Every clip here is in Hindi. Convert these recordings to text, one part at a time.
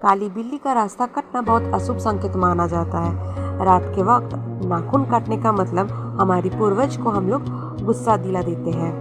काली बिल्ली का रास्ता कटना बहुत अशुभ संकेत माना जाता है। रात के वक्त नाखून काटने का मतलब हमारी पूर्वज को हम लोग गुस्सा दिला देते हैं।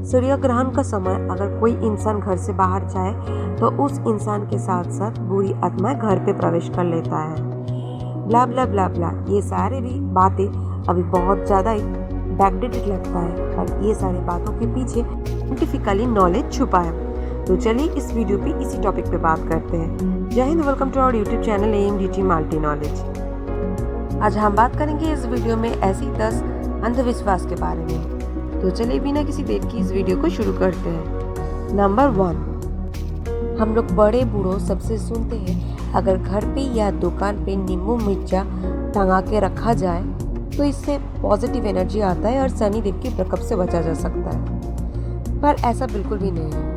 सूर्य ग्रहण का समय अगर कोई इंसान घर से बाहर जाए तो उस इंसान के साथ साथ बुरी आत्मा घर पे प्रवेश कर लेता है। ब्ला ब्ला ब्ला ब्ला, ये सारे भी बातें अभी बहुत ज़्यादा ही बैकडेटेड लगता है, पर ये सारी बातों के पीछे साइंटिफिकली नॉलेज छुपा है। तो चलिए इस वीडियो पे इसी टॉपिक पे बात करते हैं। Jai Hind, welcome to our YouTube channel AMDT multi knowledge. आज हम बात करेंगे इस वीडियो में ऐसी 10 अंधविश्वास के बारे में। तो चलिए बिना किसी देर की इस वीडियो को शुरू करते हैं। नंबर 1, हम लोग बड़े बूढ़ों सबसे सुनते हैं अगर घर पे या दुकान पे नींबू मिर्चा टंगा के रखा जाए तो इससे पॉजिटिव एनर्जी आता है और शनि देव के प्रकोप से बचा जा सकता है। पर ऐसा बिल्कुल भी नहीं है।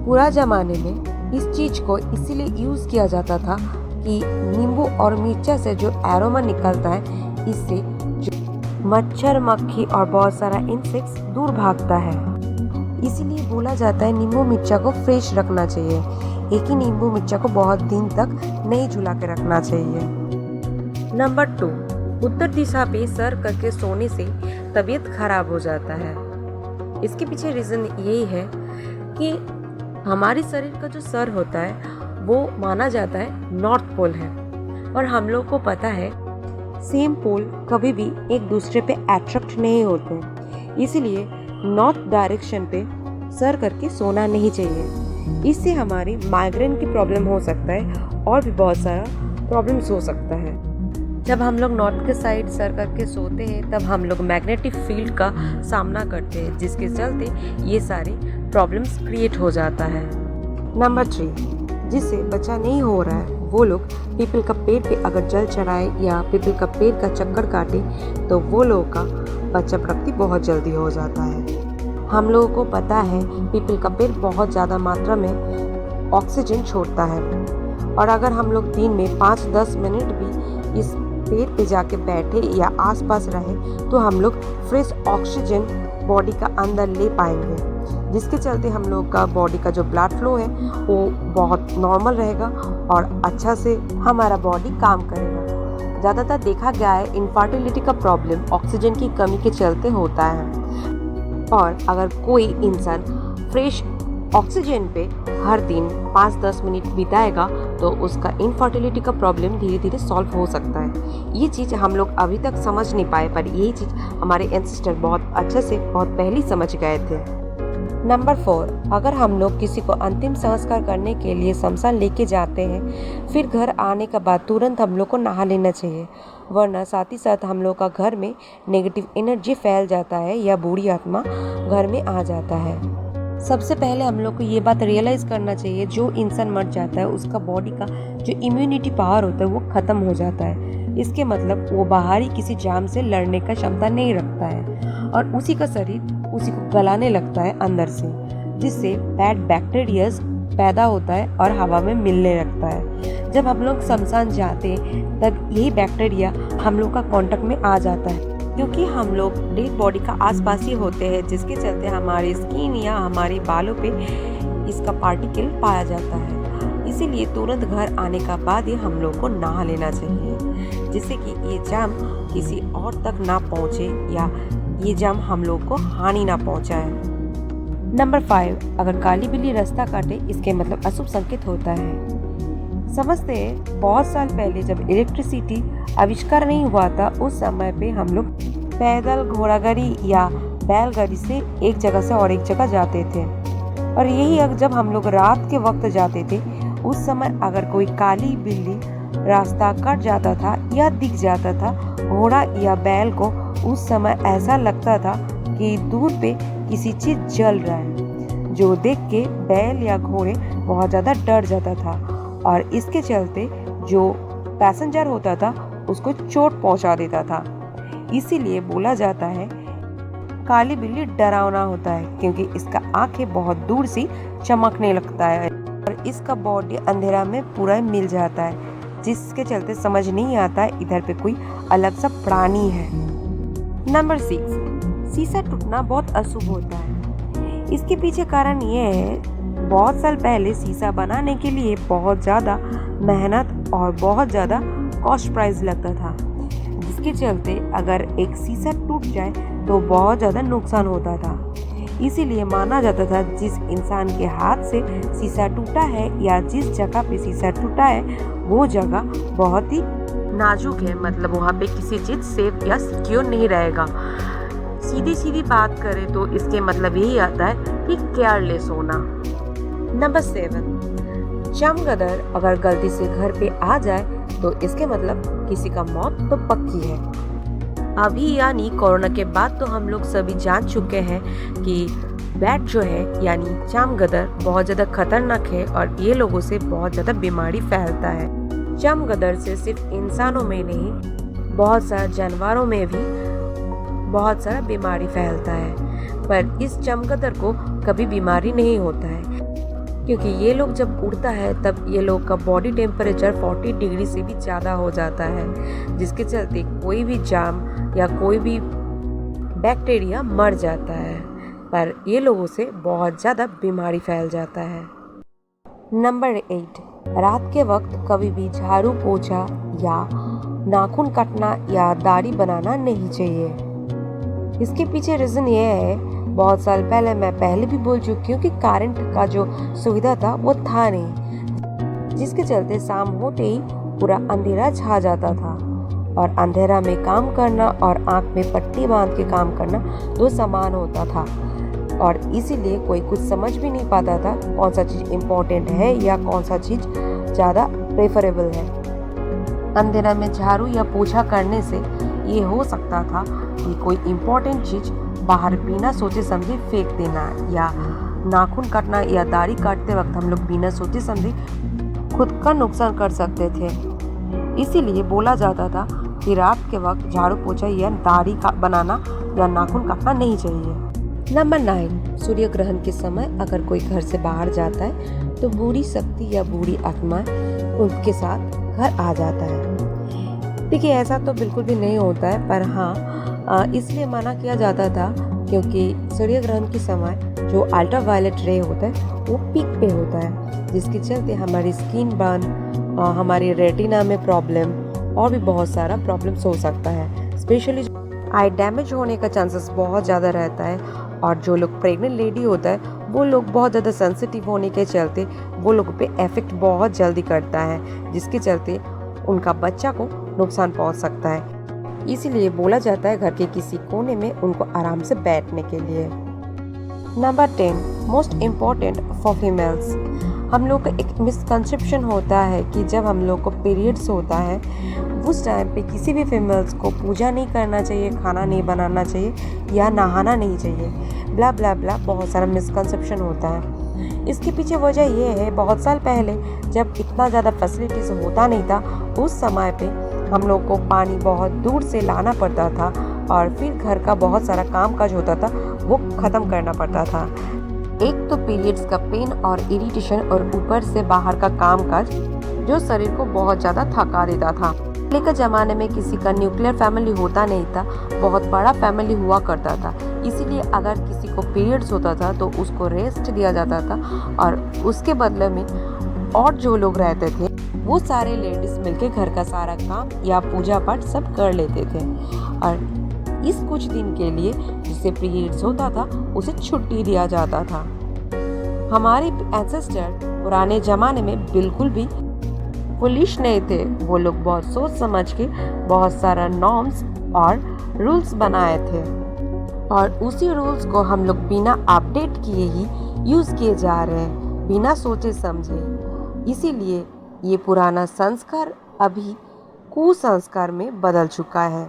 पुरा जमाने में इस चीज को इसीलिए यूज किया जाता था कि नींबू और मिर्चा से जो एरोमा निकलता है इससे मच्छर, मक्खी और बहुत सारा इंसेक्ट्स दूर भागता है। इसीलिए बोला जाता है नींबू मिर्चा को फ्रेश रखना चाहिए। एक ही नींबू मिर्चा को बहुत दिन तक नहीं झुला के रखना चाहिए। नंबर 2, उत्तर दिशा पे सर करके सोने से तबीयत खराब हो जाता है। इसके पीछे रीजन यही है कि हमारे शरीर का जो सर होता है वो माना जाता है नॉर्थ पोल है, और हम लोग को पता है सेम पोल कभी भी एक दूसरे पे अट्रैक्ट नहीं होते, इसलिए नॉर्थ डायरेक्शन पे सर करके सोना नहीं चाहिए। इससे हमारी माइग्रेन की प्रॉब्लम हो सकता है और भी बहुत सारा प्रॉब्लम्स हो सकता है। जब हम लोग नॉर्थ के साइड सर करके सोते हैं तब हम लोग मैग्नेटिक फील्ड का सामना करते हैं, जिसके चलते ये सारी प्रॉब्लम्स क्रिएट हो जाता है। नंबर 3, जिससे बच्चा नहीं हो रहा है वो लोग पीपल का पेड़ पे अगर जल चढ़ाए या पीपल का पेड़ का चक्कर काटे तो वो लोगों का बच्चा प्राप्ति बहुत जल्दी हो जाता है। हम लोगों को पता है पीपल का पेड़ बहुत ज़्यादा मात्रा में ऑक्सीजन छोड़ता है, और अगर हम लोग दिन में 5-10 मिनट भी इस पेड़ पे जाके बैठे या आसपास रहे तो हम लोग फ्रेश ऑक्सीजन बॉडी का अंदर ले पाएंगे, जिसके चलते हम लोग का बॉडी का जो ब्लड फ्लो है वो बहुत नॉर्मल रहेगा और अच्छा से हमारा बॉडी काम करेगा। ज़्यादातर देखा गया है इनफर्टिलिटी का प्रॉब्लम ऑक्सीजन की कमी के चलते होता है, और अगर कोई इंसान फ्रेश ऑक्सीजन पे हर दिन 5-10 मिनट बिताएगा तो उसका इनफर्टिलिटी का प्रॉब्लम धीरे धीरे सॉल्व हो सकता है। ये चीज़ हम लोग अभी तक समझ नहीं पाए, पर यही चीज़ हमारे एंसेस्टर बहुत अच्छे से बहुत पहले समझ गए थे। नंबर 4, अगर हम लोग किसी को अंतिम संस्कार करने के लिए शमशान लेके जाते हैं फिर घर आने के बाद तुरंत हम लोग को नहा लेना चाहिए, वरना साथ ही साथ हम लोग का घर में नेगेटिव एनर्जी फैल जाता है या बुरी आत्मा घर में आ जाता है। सबसे पहले हम लोग को ये बात रियलाइज़ करना चाहिए, जो इंसान मर जाता है उसका बॉडी का जो इम्यूनिटी पावर होता है वो ख़त्म हो जाता है। इसके मतलब वो बाहरी किसी जाम से लड़ने का क्षमता नहीं रखता है और उसी का शरीर उसी को गलाने लगता है अंदर से, जिससे बैड बैक्टीरियाज पैदा होता है और हवा में मिलने लगता है। जब हम लोग शमशान जाते हैं तब यही बैक्टीरिया हम लोग का कांटेक्ट में आ जाता है, क्योंकि हम लोग डेड बॉडी का आसपास ही होते हैं, जिसके चलते हमारी स्किन या हमारी बालों पे इसका पार्टिकल पाया जाता है। इसीलिए तुरंत घर आने का बाद ही हम लोग को नहा लेना चाहिए, जिससे कि ये जाम किसी और तक ना पहुँचे या ये जाम हम लोग को हानि ना पहुँचाए। नंबर 5, अगर काली बिल्ली रास्ता काटे इसके मतलब अशुभ संकेत होता है। समझते हैं बहुत साल पहले जब इलेक्ट्रिसिटी आविष्कार नहीं हुआ था उस समय पे हम लोग पैदल, घोड़ागाड़ी या बैलगाड़ी से एक जगह से और एक जगह जाते थे, और यही जब हम लोग रात के वक्त जाते थे उस समय अगर कोई काली बिल्ली रास्ता कट जाता था या दिख जाता था घोड़ा या बैल को, उस समय ऐसा लगता था कि दूर पे किसी चीज जल रहा है, जो देख के बैल या घोड़े बहुत ज़्यादा डर जाता था और इसके चलते जो पैसेंजर होता था उसको चोट पहुंचा देता था। इसीलिए बोला जाता है काली बिल्ली डरावना होता है, क्योंकि इसका आंखें बहुत दूर से चमकने लगता है और इसका बॉडी अंधेरा में पूरा मिल जाता है, जिसके चलते समझ नहीं आता है इधर पे कोई अलग सा प्राणी है। नंबर 6, शीशा टूटना बहुत अशुभ होता है। इसके पीछे कारण ये है बहुत साल पहले सीसा बनाने के लिए बहुत ज़्यादा मेहनत और बहुत ज़्यादा कॉस्ट प्राइस लगता था, जिसके चलते अगर एक सीसा टूट जाए तो बहुत ज़्यादा नुकसान होता था। इसीलिए माना जाता था जिस इंसान के हाथ से सीसा टूटा है या जिस जगह पे सीसा टूटा है वो जगह बहुत ही नाजुक है, मतलब वहाँ पे किसी चीज़ सेफ या सिक्योर नहीं रहेगा। सीधी सीधी बात करें तो इसके मतलब यही आता है कि केयरलेस होना। नंबर 7, चमगादड़ अगर गलती से घर पे आ जाए तो इसके मतलब किसी का मौत तो पक्की है। अभी यानी कोरोना के बाद तो हम लोग सभी जान चुके हैं कि बैट जो है यानी चमगादड़ बहुत ज़्यादा खतरनाक है और ये लोगों से बहुत ज़्यादा बीमारी फैलता है। चमगादड़ से सिर्फ इंसानों में नहीं, बहुत सारे जानवरों में भी बहुत सारा बीमारी फैलता है, पर इस चमगादड़ को कभी बीमारी नहीं होता है, क्योंकि ये लोग जब उड़ता है तब ये लोग का बॉडी टेम्परेचर 40 डिग्री से भी ज़्यादा हो जाता है, जिसके चलते कोई भी जाम या कोई भी बैक्टीरिया मर जाता है, पर ये लोगों से बहुत ज़्यादा बीमारी फैल जाता है। नंबर 8, रात के वक्त कभी भी झाड़ू पोछा या नाखून काटना या दाढ़ी बनाना नहीं चाहिए। इसके पीछे रीज़न ये है, बहुत साल पहले मैं पहले भी बोल चुकी हूँ कि करंट का जो सुविधा था वो था नहीं, जिसके चलते शाम होते ही पूरा अंधेरा छा जाता था और अंधेरा में काम करना और आँख में पट्टी बांध के काम करना दो समान होता था और इसीलिए कोई कुछ समझ भी नहीं पाता था कौन सा चीज़ इम्पोर्टेंट है या कौन सा चीज़ ज़्यादा प्रेफरेबल है। अंधेरा में झाड़ू या पोछा करने से ये हो सकता था कि कोई इम्पोर्टेंट चीज़ बाहर बिना सोचे समझे फेंक देना, या नाखून काटना या दाढ़ी काटते वक्त हम लोग बिना सोचे समझे खुद का नुकसान कर सकते थे। इसीलिए बोला जाता था कि रात के वक्त झाड़ू पोछा या दाढ़ी बनाना या नाखून काटना नहीं चाहिए। नंबर 9, सूर्य ग्रहण के समय अगर कोई घर से बाहर जाता है तो बुरी शक्ति या बुरी आत्मा उनके साथ घर आ जाता है। देखिए, ऐसा तो बिल्कुल भी नहीं होता है, पर हाँ इसलिए मना किया जाता था क्योंकि सूर्य ग्रहण के समय जो अल्ट्रावायलेट रे होता है वो पीक पे होता है, जिसके चलते हमारी स्किन बर्न, हमारी रेटिना में प्रॉब्लम और भी बहुत सारा प्रॉब्लम्स हो सकता है। स्पेशली आई डैमेज होने का चांसेस बहुत ज़्यादा रहता है और जो लोग प्रेग्नेंट लेडी होता है वो लोग बहुत ज़्यादा सेंसिटिव होने के चलते वो लोग पे इफेक्ट बहुत जल्दी करता है, जिसके चलते उनका बच्चा को नुकसान पहुंच सकता है। इसीलिए बोला जाता है घर के किसी कोने में उनको आराम से बैठने के लिए। Number 10, most important for females. हम लोग का एक मिसकंसेप्शन होता है कि जब हम लोग को पीरियड्स होता है उस टाइम पे किसी भी फीमेल्स को पूजा नहीं करना चाहिए, खाना नहीं बनाना चाहिए या नहाना नहीं चाहिए, ब्ला ब्ला ब्ला, बहुत सारा मिसकंसेप्शन होता है। इसके पीछे वजह ये है, बहुत साल पहले जब इतना ज़्यादा फैसिलिटीज़ होता नहीं था, उस समय पे हम लोग को पानी बहुत दूर से लाना पड़ता था और फिर घर का बहुत सारा काम काज होता था वो ख़त्म करना पड़ता था। एक तो पीरियड्स का पेन और इरिटेशन और ऊपर से बाहर का काम काज जो शरीर को बहुत ज़्यादा थका देता था। पहले के ज़माने में किसी का न्यूक्लियर फैमिली होता नहीं था, बहुत बड़ा फैमिली हुआ करता था, इसीलिए अगर किसी को पीरियड्स होता था तो उसको रेस्ट दिया जाता था और उसके बदले में और जो लोग रहते थे वो सारे लेडीज मिलके घर का सारा काम या पूजा पाठ सब कर लेते थे और इस कुछ दिन के लिए जिसे पीरियड्स होता था उसे छुट्टी दिया जाता था। हमारे एंसेस्टर पुराने ज़माने में बिल्कुल भी फुलिश नहीं थे, वो लोग बहुत सोच समझ के बहुत सारा नॉर्म्स और रूल्स बनाए थे और उसी रूल्स को हम लोग बिना अपडेट किए ही यूज़ किए जा रहे हैं, बिना सोचे समझे। इसीलिए ये पुराना संस्कार अभी कुसंस्कार में बदल चुका है।